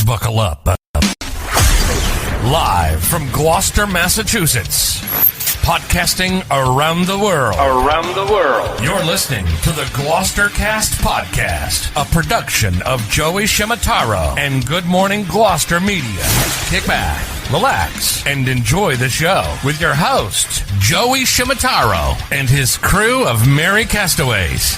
buckle up. Live from Gloucester, Massachusetts. Podcasting around the world. You're listening to the GloucesterCast podcast, a production of Joey Shimataro and Good Morning Gloucester Media. Kick back, relax, and enjoy the show with your host, Joey Shimataro, and his crew of merry castaways.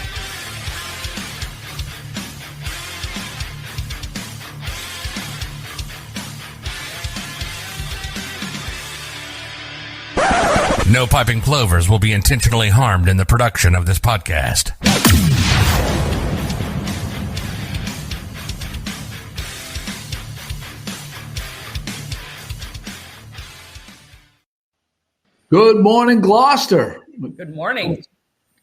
No piping plovers will be intentionally harmed in the production of this podcast. Good morning, Gloucester. Good morning.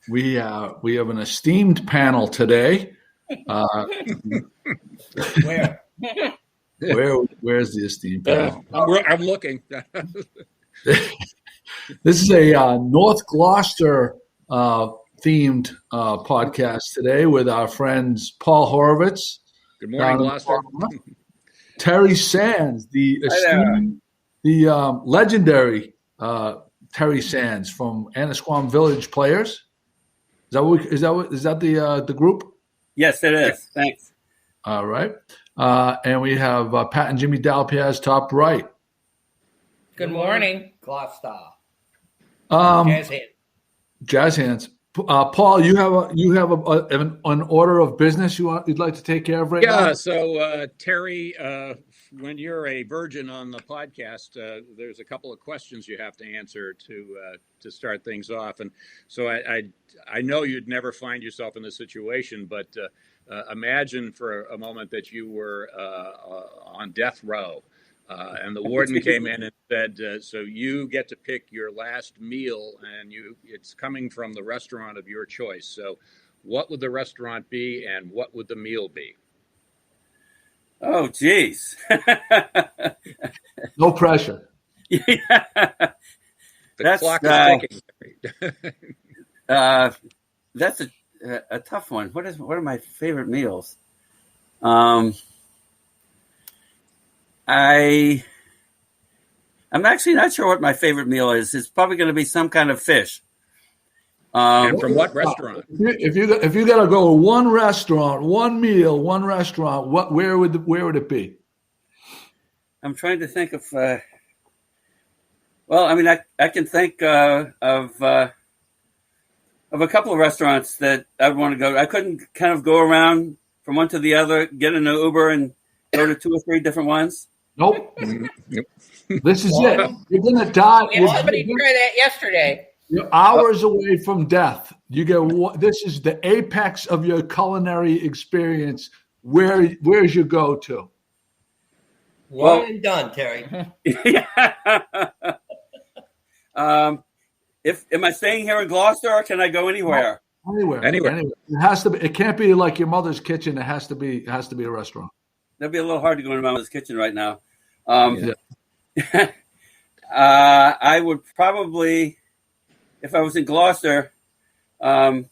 We have an esteemed panel today. Where? Where's the esteemed panel? I'm looking. This is a North Gloucester themed podcast today with our friends Paul Horovitz. Good morning, Gloucester. Terry Sands, the legendary Terry Sands from Annisquam Village Players. Is that the group? Yes, it is. Thanks. All right. And we have Pat and Jimmy Dalpiaz top right. Good morning, Gloucester. Jazz hands. Paul, you have an order of business you'd like to take care of right now? Yeah. So Terry, when you're a virgin on the podcast, there's a couple of questions you have to answer to start things off. And so I know you'd never find yourself in this situation, but imagine for a moment that you were on death row. And the warden came in and said, so you get to pick your last meal, and it's coming from the restaurant of your choice. So what would the restaurant be, and what would the meal be? Oh, geez. No pressure. The clock is ticking. That's a tough one. What are my favorite meals? I'm actually not sure what my favorite meal is. It's probably going to be some kind of fish. And from what restaurant? If you got to go to one restaurant, one meal, one restaurant, where would it be? I'm trying to think of. I can think of a couple of restaurants that I would want to go to. I couldn't kind of go around from one to the other, get in an Uber, and go to 2 or 3 different ones. Nope. This is it. You're going to die. Somebody tried that yesterday. You're hours away from death. You get. This is the apex of your culinary experience. Where's your go-to? One and done, Terry. Am I staying here in Gloucester, or can I go anywhere? Anywhere. It has to be. It can't be like your mother's kitchen. It has to be a restaurant. That'd be a little hard to go into my mother's kitchen right now. I would probably, if I was in Gloucester, I'd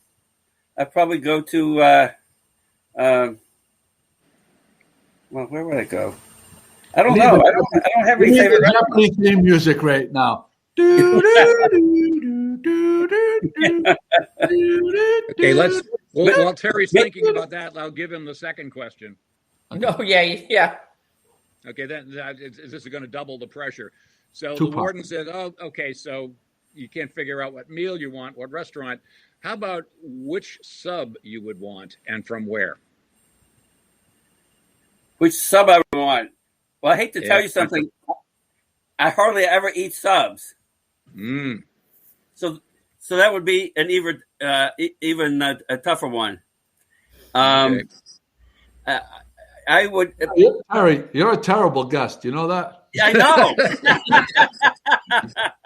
probably go to. Where would I go? I don't know. I don't have any favorite. Japanese theme music right now. Okay, while Terry's thinking about that, I'll give him the second question. Oh, yeah. Okay, this is going to double the pressure. So the warden said, oh, okay, so you can't figure out what meal you want, what restaurant. How about which sub you would want and from where? Which sub I would want? Well, I hate to tell you something. I hardly ever eat subs. So that would be an even a tougher one. Okay. I would. Harry, you're a terrible guest. You know that? I know.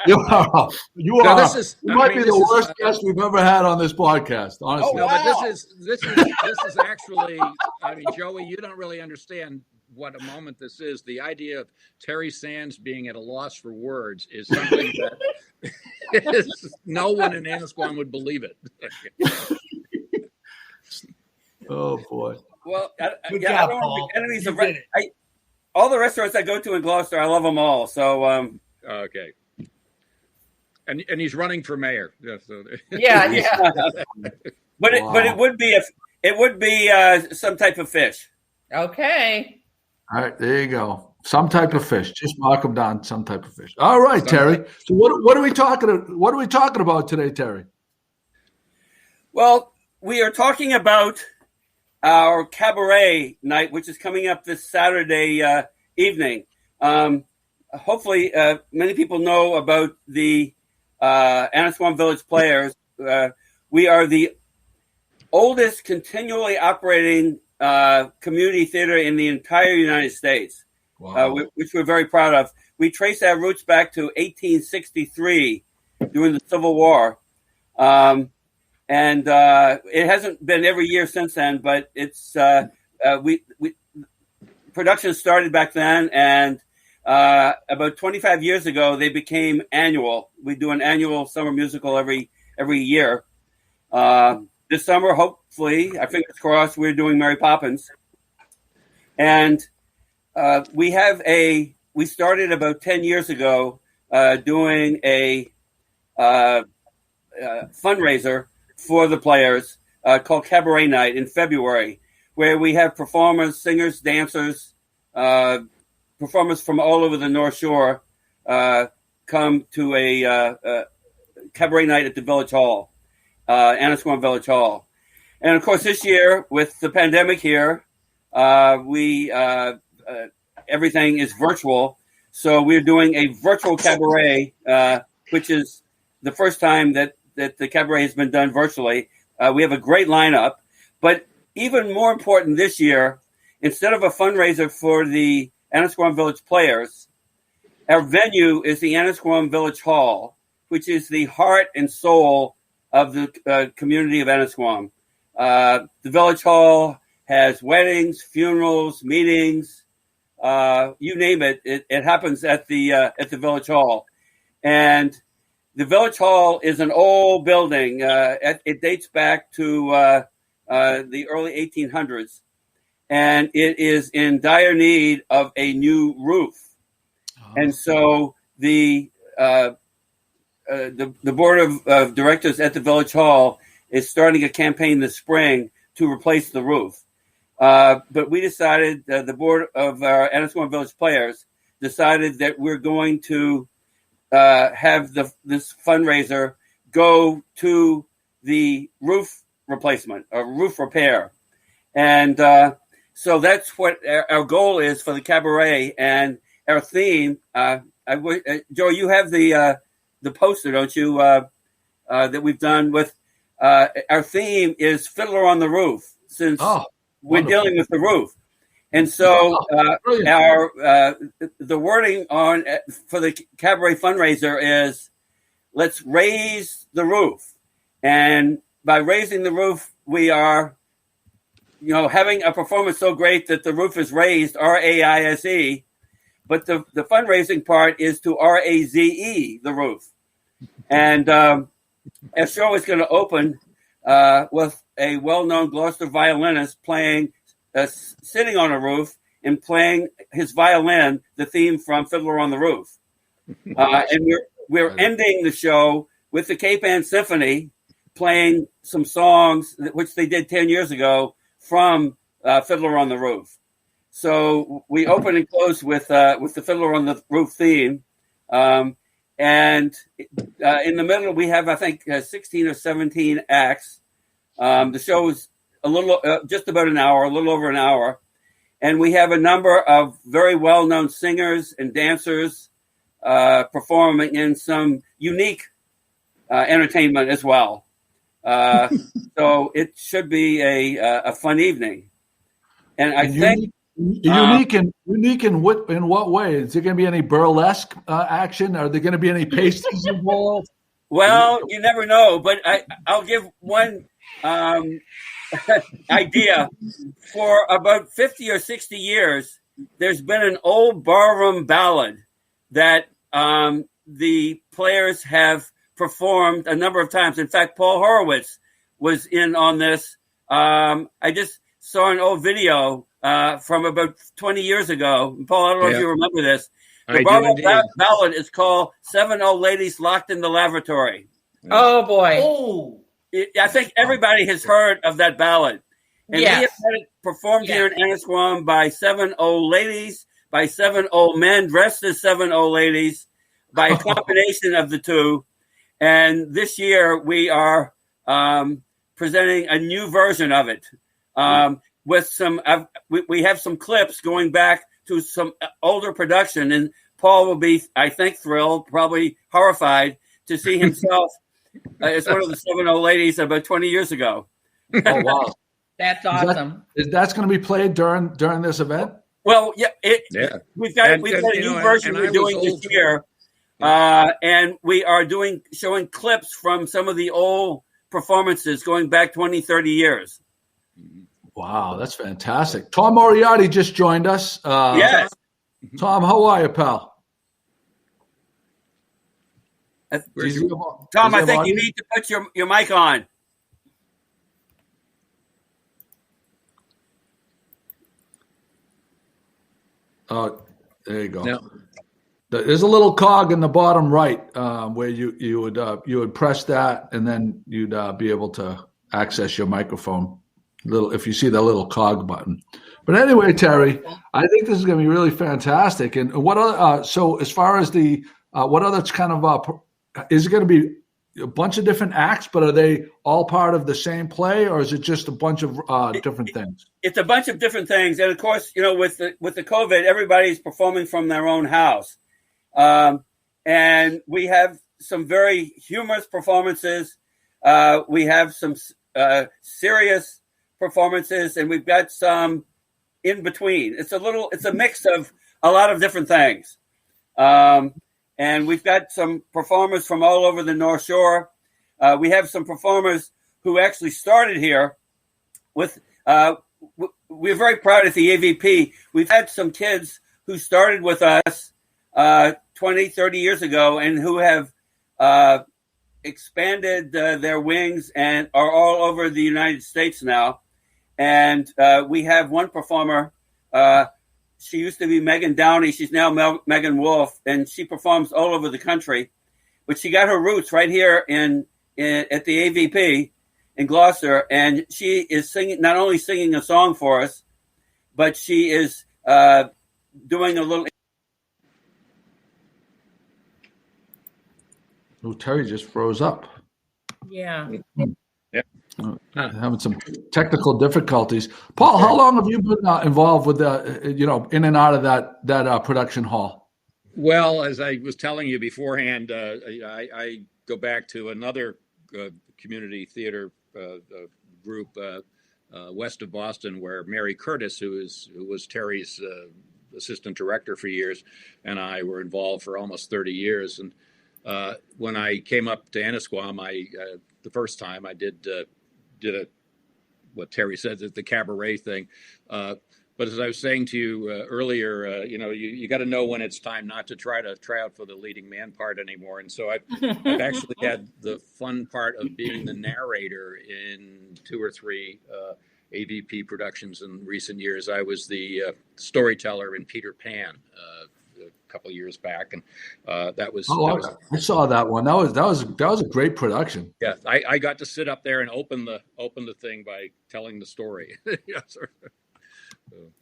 You are. You might be the worst guest guest we've ever had on this podcast. Honestly. No, but this is actually. I mean, Joey, you don't really understand what a moment this is. The idea of Terry Sands being at a loss for words is something that no one in Annisquam would believe it. Oh boy. Well, I Good don't job, want to Paul. be enemies of. all the restaurants I go to in Gloucester, I love them all. So okay. And he's running for mayor. Yeah. So. Yeah. But it would be some type of fish. Okay. All right, there you go. Some type of fish. Just mark them down. Some type of fish. All right, Terry. So what are we talking? What are we talking about today, Terry? Well, we are talking about our cabaret night, which is coming up this Saturday evening. Hopefully, many people know about the Annisquam Village Players. We are the oldest continually operating community theater in the entire United States, which we're very proud of. We trace our roots back to 1863 during the Civil War. And it hasn't been every year since then, but it's production started back then, and about 25 years ago they became annual. We do an annual summer musical every year. This summer, hopefully, I fingers crossed, we're doing Mary Poppins, and we started about 10 years ago doing a fundraiser for the players called Cabaret Night in February, where we have performers, singers, dancers, performers from all over the North Shore come to a Cabaret Night at the Village Hall, Annisquam Village Hall. And of course, this year with the pandemic here, everything is virtual. So we're doing a virtual cabaret, which is the first time that the cabaret has been done virtually. We have a great lineup, but even more important this year, instead of a fundraiser for the Annisquam Village Players, our venue is the Annisquam Village Hall, which is the heart and soul of the community of Annisquam. The Village Hall has weddings, funerals, meetings, you name it. It happens at the Village Hall, and the Village Hall is an old building. It dates back to the early 1800s, and it is in dire need of a new roof. And so the board of directors at the Village Hall is starting a campaign this spring to replace the roof. But we decided, the board of our Annisquam Village Players decided that we're going to have this fundraiser go to the roof replacement or roof repair. And so that's what our goal is for the cabaret. And our theme, Joe, you have the poster, don't you, that we've done with our theme is Fiddler on the Roof, since we're dealing with the roof. And so the wording for the cabaret fundraiser is, let's raise the roof. And by raising the roof, we are, having a performance so great that the roof is raised, R-A-I-S-E. But the fundraising part is to R-A-Z-E, the roof. And our show is going to open with a well-known Gloucester violinist playing, sitting on a roof and playing his violin, the theme from Fiddler on the Roof. And we're ending the show with the Cape Ann Symphony playing some songs which they did 10 years ago from Fiddler on the Roof. So we open and close with the Fiddler on the Roof theme. And in the middle, we have, I think, 16 or 17 acts. The show is just about an hour, a little over an hour. And we have a number of very well-known singers and dancers performing in some unique entertainment as well. So it should be a fun evening. And I think... Unique in what way? Is there going to be any burlesque action? Are there going to be any pasties involved? Well, you never know, but I'll give one idea. For about 50 or 60 years, there's been an old barroom ballad that the players have performed a number of times. In fact, Paul Horovitz was in on this. I just saw an old video from about 20 years ago. Paul, I don't know if you remember this. The I Barlow do indeed. ballad is called Seven Old Ladies Locked in the Lavatory. Oh boy. Oh, I think everybody has heard of that ballad. And we have Yes. had it performed here in Annisquam by 7 old ladies, by 7 old men dressed as 7 old ladies, by a combination of the two. And this year we are presenting a new version of it with some. We have some clips going back to some older production, and Paul will be, I think, thrilled, probably horrified to see himself as one of the 7 old ladies about 20 years ago. Oh wow, That's awesome. that's going to be played during this event? Well, we've got a you new know, version and we're I was doing this old year, and we are showing clips from some of the old performances going back 20, 30 years. Wow, that's fantastic. Tom Moriarty just joined us. Yes. Tom, how are you, pal? Tom, I think you need to put your mic on. Oh, there you go. No. There's a little cog in the bottom right where you would press that, and then you'd be able to access your microphone. If you see the little cog button. But anyway, Terry, I think this is going to be really fantastic. And what other? So as far as the what other kind of is it going to be a bunch of different acts, but are they all part of the same play, or is it just a bunch of different things? It's a bunch of different things, and of course, with the COVID, everybody's performing from their own house, and we have some very humorous performances. We have some serious performances, and we've got some in between. It's a mix of a lot of different things. And we've got some performers from all over the North Shore. We have some performers who actually started here with, we're very proud at the AVP. We've had some kids who started with us 20, 30 years ago and who have expanded their wings and are all over the United States now. And we have one performer. She used to be Megan Downey. She's now Megan Wolf, and she performs all over the country. But she got her roots right here at the AVP in Gloucester, and she is not only singing a song for us, but she is doing a little. Oh, Terry just froze up. Yeah. Having some technical difficulties. Paul, how long have you been involved with in and out of that production hall? Well, as I was telling you beforehand, I go back to another community theater group west of Boston, where Mary Curtis, who was Terry's assistant director for years, and I were involved for almost 30 years. And when I came up to Annisquam, the first time I did what Terry said, the cabaret thing. But as I was saying to you earlier, you got to know when it's time not to try out for the leading man part anymore. And so I've actually had the fun part of being the narrator in 2 or 3 AVP productions in recent years. I was the storyteller in Peter Pan a couple of years back, and that was. I saw that one. That was a great production. Yeah, I got to sit up there and open the thing by telling the story.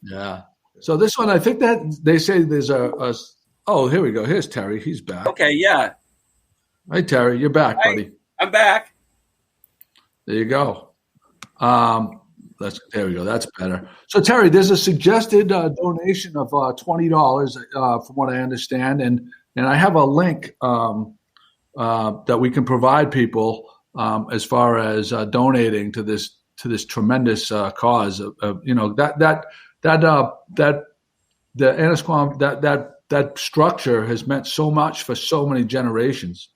Yeah. So this one, I think that they say there's oh, here we go. Here's Terry. He's back. Okay, yeah. Hi, Terry. You're back, buddy. I'm back. There you go. There we go. That's better. So, Terry, there's a suggested donation of $20, from what I understand, and I have a link that we can provide people as far as donating to this tremendous cause. The Annisquam that structure has meant so much for so many generations.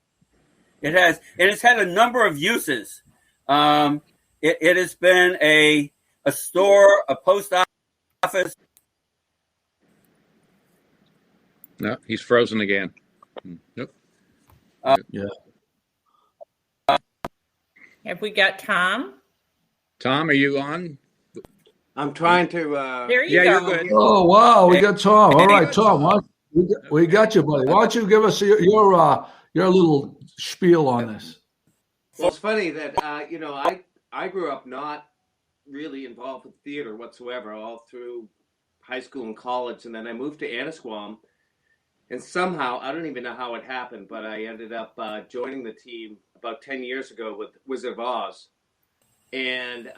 It has, and it's had a number of uses. It has been a store, a post office. No, he's frozen again. Nope. Yeah. Have we got Tom? Tom, are you on? I'm trying to. There you Yeah, go. you're good. Oh, wow. We got Tom. All right, Good, Tom. Tom. We got you, buddy. Why don't you give us your little spiel on this? Well, it's funny that I grew up not really involved with theater whatsoever all through high school and college, and then I moved to Annisquam, and somehow I don't even know how it happened, but I ended up joining the team about 10 years ago with Wizard of Oz, and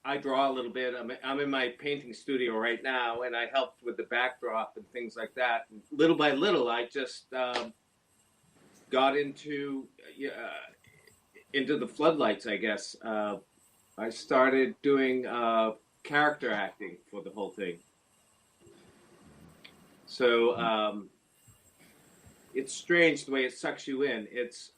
I draw a little bit. I'm in my painting studio right now, and I helped with the backdrop and things like that. And little by little, I just got into the floodlights, I guess. I started doing character acting for the whole thing. So it's strange the way it sucks you in. It's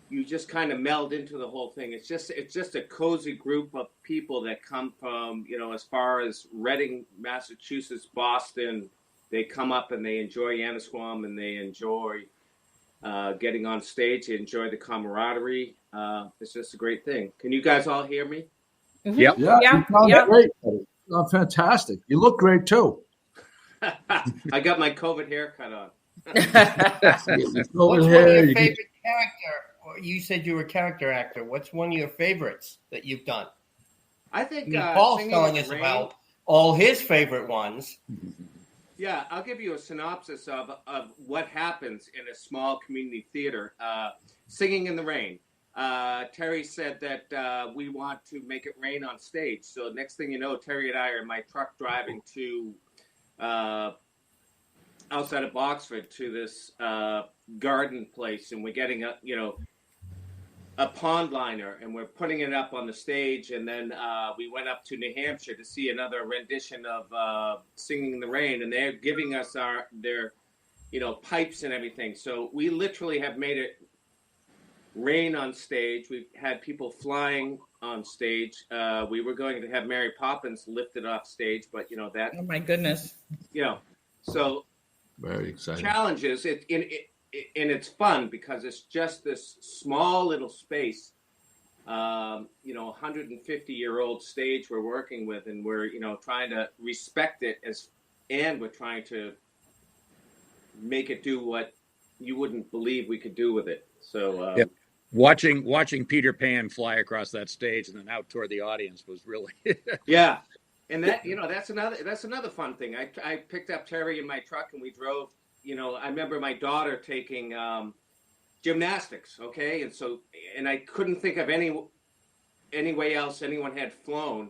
you just kind of meld into the whole thing. It's just a cozy group of people that come from, as far as Reading, Massachusetts, Boston. They come up and they enjoy Annisquam, and they enjoy getting on stage. They enjoy the camaraderie. It's just a great thing. Can you guys all hear me? Mhm. Yep. Yeah, Yeah, you sound yeah. great. Buddy. You sound fantastic. You look great, too. I got my COVID haircut on. What's one of your favorite character? Or you said you were a character actor. What's one of your favorites that you've done? I think Paul's Singing telling in us the Rain. about all his favorite ones. Yeah, I'll give you a synopsis of what happens in a small community theater. Singing in the Rain. Terry said that we want to make it rain on stage. So next thing you know, Terry and I are in my truck driving to outside of Boxford to this garden place, and we're getting a pond liner, and we're putting it up on the stage. And then we went up to New Hampshire to see another rendition of Singing in the Rain, and they're giving us their pipes and everything. So we literally have made it rain on stage. We've had people flying on stage. We were going to have Mary Poppins lifted off stage, but that. Oh my goodness. So Very exciting. challenges and it's fun because it's just this small little space, 150-year-old stage we're working with, and we're trying to respect it and we're trying to make it do what you wouldn't believe we could do with it. So Yep. Watching Peter Pan fly across that stage and then out toward the audience was really yeah. And that that's another fun thing. I picked up Terry in my truck and we drove. I remember my daughter taking gymnastics. Okay, and I couldn't think of any way else anyone had flown,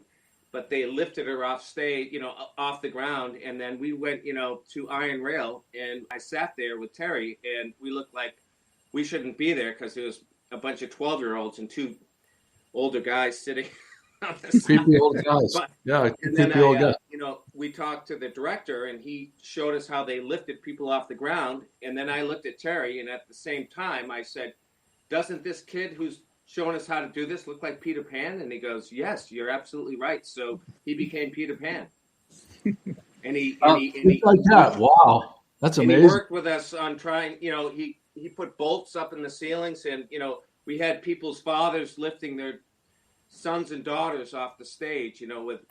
but they lifted her off stage, off the ground, and then we went, to Iron Rail, and I sat there with Terry, and we looked like we shouldn't be there because there was a bunch of 12-year-olds and two older guys sitting. Creepy old guys. But, yeah, and then creepy old guys. we talked to the director, and he showed us how they lifted people off the ground. And then I looked at Terry, and at the same time, I said, "Doesn't this kid who's showing us how to do this look like Peter Pan?" And he goes, "Yes, you're absolutely right." So he became Peter Pan. And he like that. Wow, that's and amazing. he worked with us on trying. He put bolts up in the ceilings, and we had people's fathers lifting their sons and daughters off the stage, with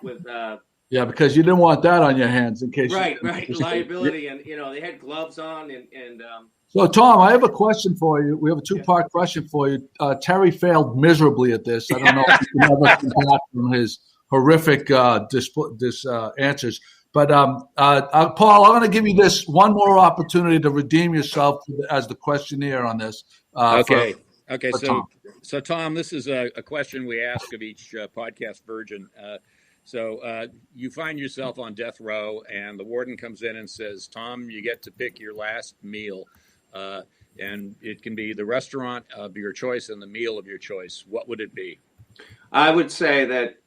yeah, because you didn't want that on your hands in case right liability, and they had gloves on, and So Tom, I have a question for you. We have a two-part question for you. Terry failed miserably at this. I don't know if you can ever come back from his horrific answers. But Paul, I'm going to give you this one more opportunity to redeem yourself as the questionnaire on this. Okay. for Tom. So Tom, this is a question we ask of each podcast virgin. So you find yourself on death row, and the warden comes in and says, "Tom, you get to pick your last meal, and it can be the restaurant of your choice and the meal of your choice. What would it be?" I would say that.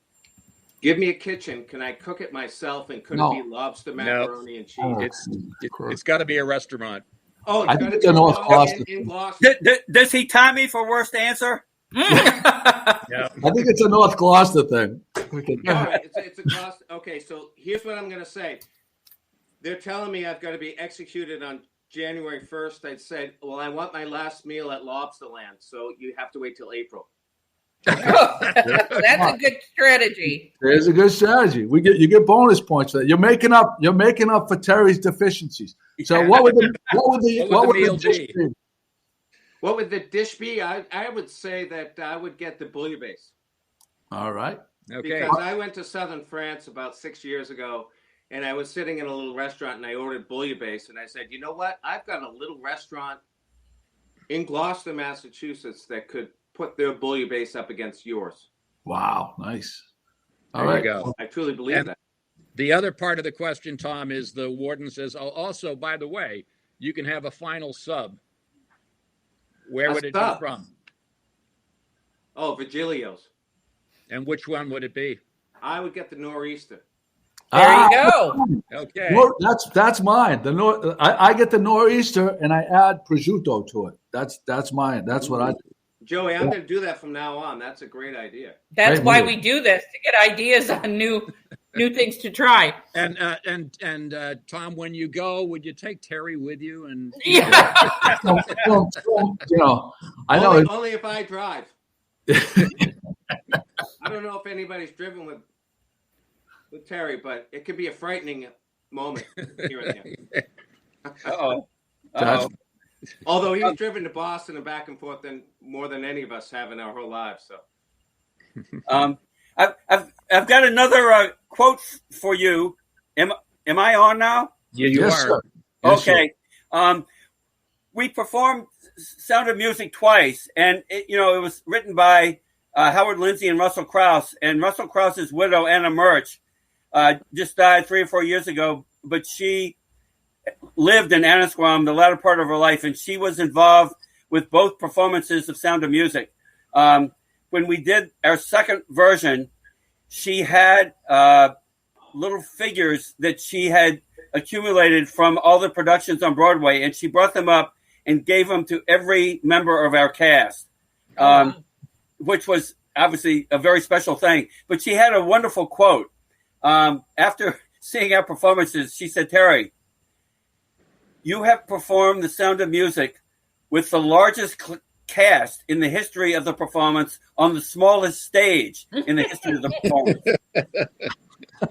Give me a kitchen. Can I cook it myself? And could it be lobster macaroni and cheese? It's got to be a restaurant. Oh, I think it's North Gloucester. in Gloucester. Does he tie me for worst answer? Yeah. I think it's a North Gloucester thing. All right, it's a Gloucester. Okay, so here's what I'm going to say. They're telling me I've got to be executed on January 1st. I said, well, I want my last meal at Lobsterland, so you have to wait till April. That's a good strategy. There's a good strategy. You get bonus points for that. You're making up for Terry's deficiencies. So what would the dish be? What would the dish be? I would say that I would get the bouillabaisse. All right. Okay. Because I went to southern France about 6 years ago, and I was sitting in a little restaurant, and I ordered bouillabaisse, and I said, you know what? I've got a little restaurant in Gloucester, Massachusetts that could put their bouillabaisse up against yours. Wow, nice. All right. There you go. I truly believe that. The other part of the question, Tom, is the warden says, oh, also, by the way, you can have a final sub. Where would it be from? Oh, Virgilio's. And which one would it be? I would get the Nor'easter. There you go. Okay. That's mine. I get the Nor'easter and I add prosciutto to it. That's mine. That's what I do. Joey, I'm going to do that from now on. That's a great idea. That's why we do this, to get ideas on new things to try. And Tom, when you go, would you take Terry with you? And yeah. I know only if I drive. I don't know if anybody's driven with Terry, but it could be a frightening moment here and there. Uh-oh. Although he's driven to Boston and back and forth more than any of us have in our whole lives. So, I've got another quote for you. Am I on now? Yeah, you are. Sir. Okay. We performed Sound of Music twice, and it was written by Howard Lindsay and Russell Krauss. And Russell Krauss's widow, Anna Murch, just died 3 or 4 years ago, but she lived in Annisquam the latter part of her life, and she was involved with both performances of Sound of Music. When we did our second version, she had little figures that she had accumulated from all the productions on Broadway, and she brought them up and gave them to every member of our cast, which was obviously a very special thing. But she had a wonderful quote. After seeing our performances, she said, Terry, you have performed The Sound of Music with the largest cast in the history of the performance on the smallest stage in the history of the performance.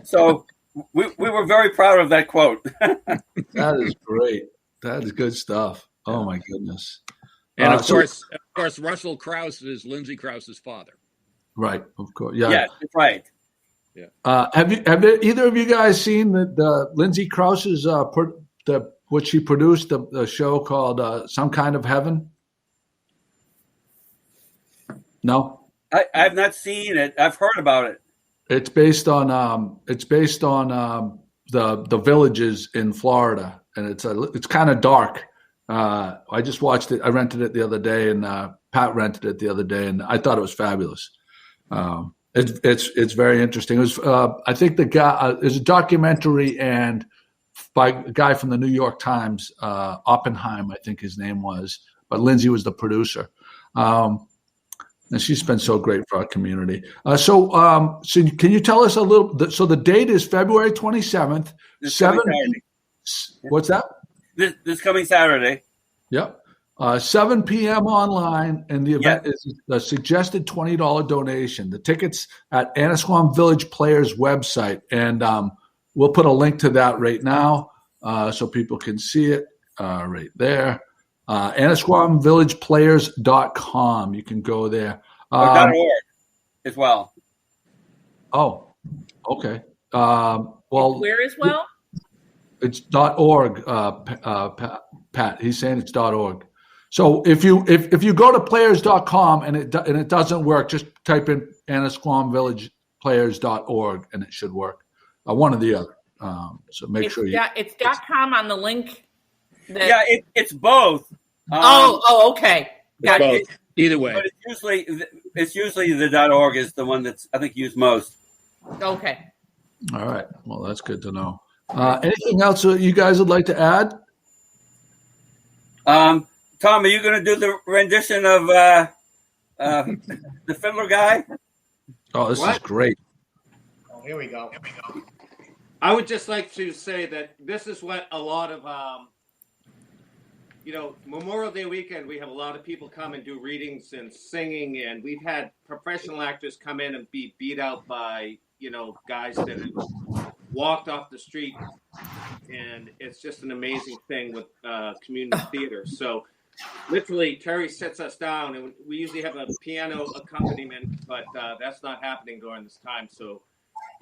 So we were very proud of that quote. That is great. That is good stuff. Oh my goodness. And of course, Russell Krauss is Lindsay Krauss's father. Right. Of course. Yeah. Yeah, that's right. Yeah. Have either of you guys seen the Lindsay Krauss's what she produced, the show called Some Kind of Heaven? No, I've not seen it. I've heard about it. It's based on the villages in Florida, and it's kind of dark. I just watched it. I rented it the other day, and Pat rented it the other day, and I thought it was fabulous. It's very interesting. It was I think the guy is a documentary and by a guy from the New York Times, Oppenheim, I think his name was, but Lindsay was the producer. And she's been so great for our community. So can you tell us a little? So the date is February 27th. What's that? This coming Saturday. Yep. 7 p.m. online, and the event is a suggested $20 donation. The tickets at Annisquam Village Players website, and we'll put a link to that right now so people can see it right there. AnnisquamVillagePlayers.com. You can go there. .org as well. Oh, okay. Well, where as well? It's .org. Pat, he's saying it's .org. So if you go to players.com and it doesn't work, just type in AnnisquamVillagePlayers.org and it should work. One or the other. So make sure it's .com on the link. It's both. Okay. Got it. Either way, but it's usually the .org is the one that's I think used most. Okay. All right. Well, that's good to know. Anything else that you guys would like to add? Tom, are you going to do the rendition of the fiddler guy? Oh, this is great. Oh, here we go. I would just like to say that this is what a lot of Memorial Day weekend, we have a lot of people come and do readings and singing, and we've had professional actors come in and be beat out by, guys that have walked off the street. And it's just an amazing thing with community theater. So literally, Terry sits us down, and we usually have a piano accompaniment, but that's not happening during this time. So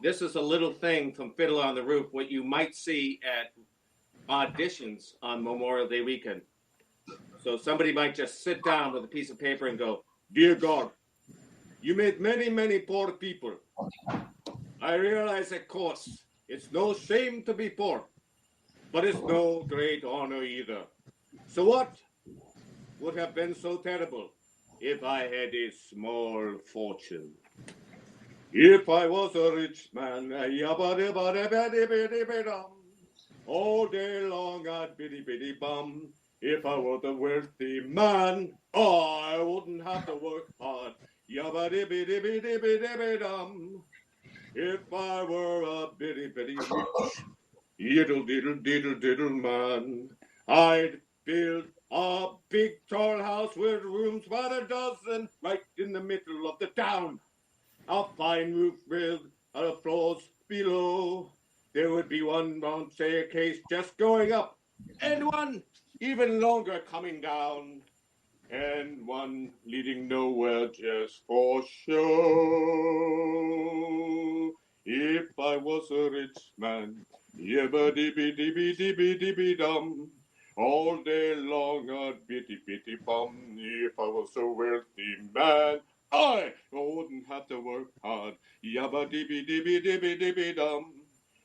this is a little thing from Fiddler on the Roof, what you might see at auditions on Memorial Day weekend. So somebody might just sit down with a piece of paper and go, "Dear God, you made many, many poor people. I realize, of course, it's no shame to be poor, but it's no great honor either. So what would have been so terrible if I had a small fortune? If I was a rich man, all day long I'd bitty bum. If I were a wealthy man, I wouldn't have to work hard. If I were a bitty rich, diddle man, I'd build a big tall house with rooms by the dozen right in the middle of the town. A fine roof with floors below. There would be one round staircase just going up, and one even longer coming down, and one leading nowhere just for show. If I was a rich man, yibba-dibby-dibby-dibby-dibby-dum, all day long I'd bitty-bitty-bum. If I was a wealthy man, I wouldn't have to work hard. Yabba-dibby-dibby-dibby-dibby-dum,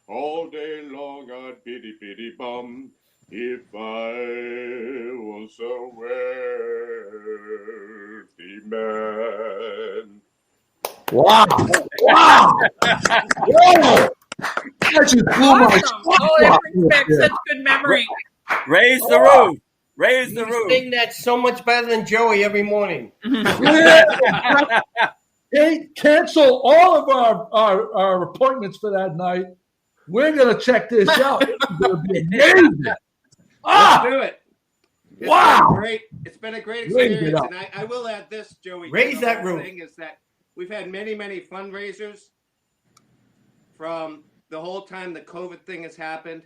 all day long I'd bitty-bitty-bum. If I was a wealthy man. Wow! Wow! Whoa! That just blew my Awesome. Oh, that brings back such good memory. Raise the roof. Raise the You roof. sing that so much better than Joey every morning. Hey, cancel all of our appointments for that night. We're going to check this out. It's going to be amazing. Let's do it. Wow. It's been a great experience. up. And I will add this, Joey. Raise that roof. roof. Thing is that we've had many, many fundraisers from the whole time the COVID thing has happened.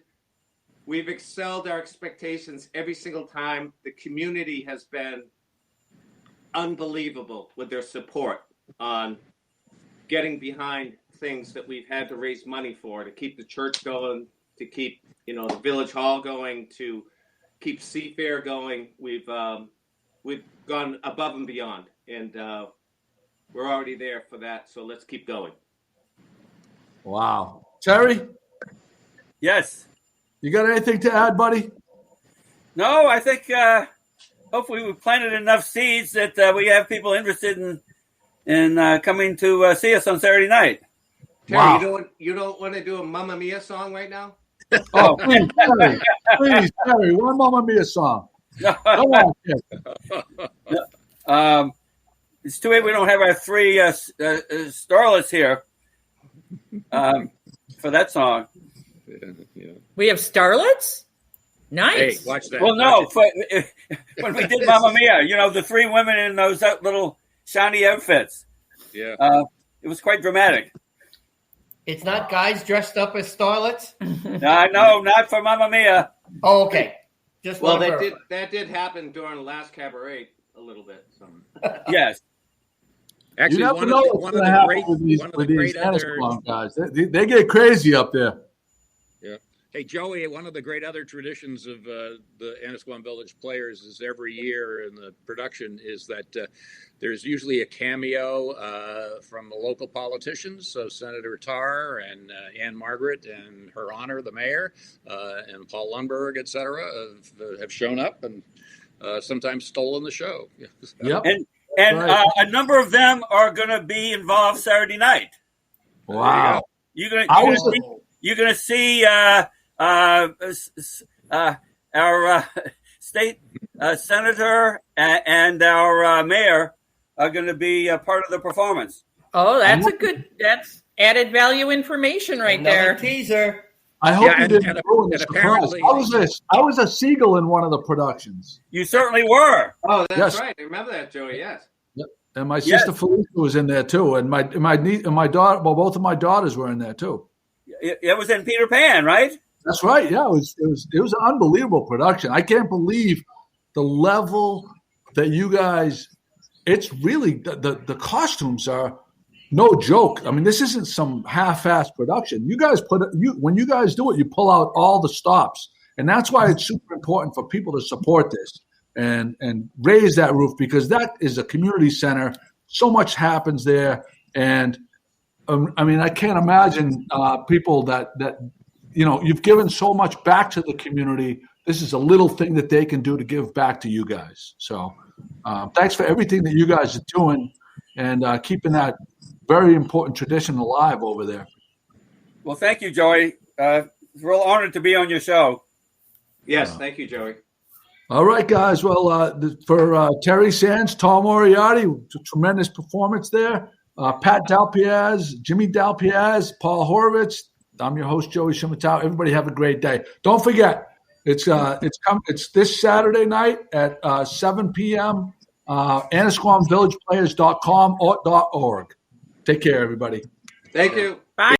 We've excelled our expectations every single time. The community has been unbelievable with their support on getting behind things that we've had to raise money for, to keep the church going, to keep the village hall going, to keep Seafair going. We've gone above and beyond, and we're already there for that. So let's keep going. Wow. Terry, Yes. you got anything to add, buddy? No, I think hopefully we've planted enough seeds that we have people interested in coming to see us on Saturday night. Terry, Wow. you don't want to do a Mamma Mia song right now? Oh, please, Terry, one Mamma Mia song. Come on, Terry. It's too bad we don't have our three starlets here for that song. Yeah. We have starlets? Nice. Hey, watch that. Well, no, Watch when we did Mamma Mia, the three women in those little shiny outfits. it. Yeah. It was quite dramatic. It's not guys dressed up as starlets? No, not for Mamma Mia. Oh, okay. Just Well, wanna that verify. did happen during the last cabaret a little bit. So. Yes. Actually, You never one know of what's the going to happen great, with these one of the great other. Annisquam guys. They get crazy up there. Yeah. Hey, Joey, one of the great other traditions of the Annisquam Village Players is every year in the production is that there's usually a cameo from the local politicians, so Senator Tarr and Ann Margaret and Her Honor, the mayor, and Paul Lundberg, et cetera, have shown up and sometimes stolen the show. Yep. And Right. a number of them are going to be involved Saturday night. Wow. You're going to see our state senator and our mayor are going to be a part of the performance. Oh, that's added value information right Another there. teaser. I hope you didn't and ruin the surprise. I was a seagull in one of the productions. You certainly were. Oh, that's Yes. right. I remember that, Joey. Yes. And my sister Felicia was in there too, and my niece and my daughter. Well, both of my daughters were in there too. It was in Peter Pan, right? That's right. Yeah, it was an unbelievable production. I can't believe the level that you guys. It's really the costumes are no joke. I mean, this isn't some half-assed production. You guys when you guys do it, you pull out all the stops, and that's why it's super important for people to support this and raise that roof, because that is a community center. So much happens there, and I mean, I can't imagine people that you've given so much back to the community. This is a little thing that they can do to give back to you guys. So thanks for everything that you guys are doing and keeping that very important tradition alive over there. Well, thank you, Joey. It's a real honor to be on your show. Yes, thank you, Joey. All right, guys. Well, for Terry Sands, Tom Moriarty, tremendous performance there. Pat Dalpiaz, Jimmy Dalpiaz, Paul Horovitz. I'm your host, Joey Shimatow. Everybody have a great day. Don't forget, it's this Saturday night at 7 p.m. Annisquamvillageplayers.com or .org. Take care, everybody. Thank you. Bye.